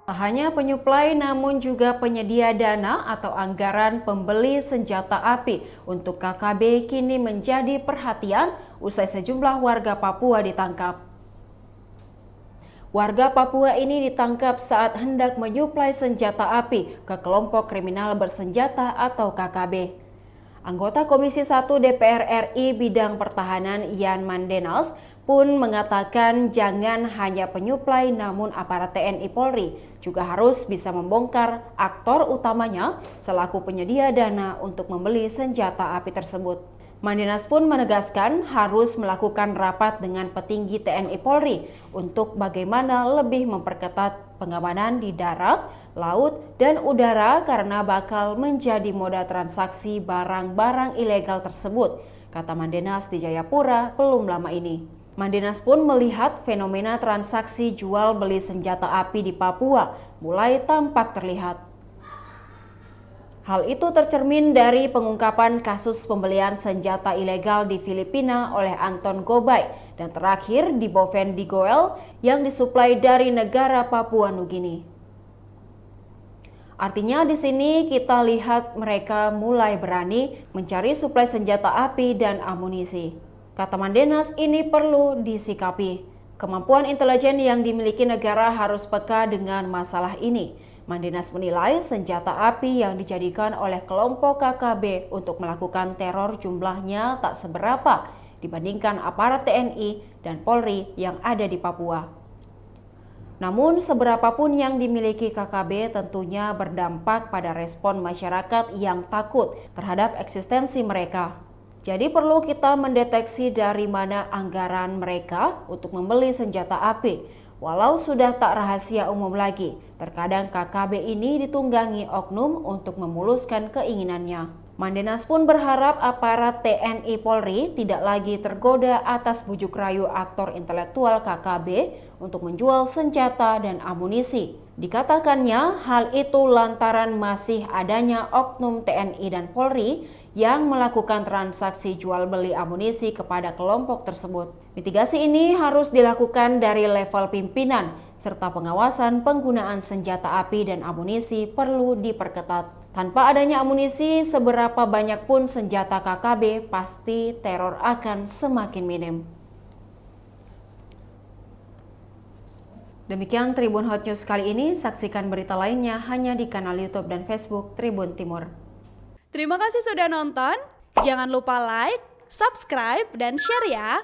Tak hanya penyuplai namun juga penyedia dana atau anggaran pembeli senjata api untuk KKB kini menjadi perhatian usai sejumlah warga Papua ditangkap. Warga Papua ini ditangkap saat hendak menyuplai senjata api ke kelompok kriminal bersenjata atau KKB. Anggota Komisi 1 DPR RI bidang pertahanan Yan Mandenas pun mengatakan jangan hanya penyuplai namun aparat TNI Polri juga harus bisa membongkar aktor utamanya selaku penyedia dana untuk membeli senjata api tersebut. Mandenas pun menegaskan harus melakukan rapat dengan petinggi TNI Polri untuk bagaimana lebih memperketat pengamanan di darat, laut, dan udara karena bakal menjadi moda transaksi barang-barang ilegal tersebut, kata Mandenas di Jayapura belum lama ini. Mandenas pun melihat fenomena transaksi jual beli senjata api di Papua mulai tampak terlihat. Hal itu tercermin dari pengungkapan kasus pembelian senjata ilegal di Filipina oleh Anton Gobay dan terakhir di Boven Digoel yang disuplai dari negara Papua Nugini. Artinya di sini kita lihat mereka mulai berani mencari suplai senjata api dan amunisi. Kata Mandenas, ini perlu disikapi. Kemampuan intelijen yang dimiliki negara harus peka dengan masalah ini. Mandenas menilai senjata api yang dijadikan oleh kelompok KKB untuk melakukan teror jumlahnya tak seberapa dibandingkan aparat TNI dan Polri yang ada di Papua. Namun seberapapun yang dimiliki KKB tentunya berdampak pada respon masyarakat yang takut terhadap eksistensi mereka. Jadi perlu kita mendeteksi dari mana anggaran mereka untuk membeli senjata api. Walau sudah tak rahasia umum lagi, terkadang KKB ini ditunggangi oknum untuk memuluskan keinginannya. Mandenas pun berharap aparat TNI Polri tidak lagi tergoda atas bujuk rayu aktor intelektual KKB untuk menjual senjata dan amunisi. Dikatakannya hal itu lantaran masih adanya oknum TNI dan Polri yang melakukan transaksi jual beli amunisi kepada kelompok tersebut. Mitigasi ini harus dilakukan dari level pimpinan, serta pengawasan penggunaan senjata api dan amunisi perlu diperketat. Tanpa adanya amunisi, seberapa banyak pun senjata KKB, pasti teror akan semakin minim. Demikian Tribun Hot News kali ini, saksikan berita lainnya hanya di kanal YouTube dan Facebook Tribun Timur. Terima kasih sudah nonton, jangan lupa like, subscribe, dan share ya!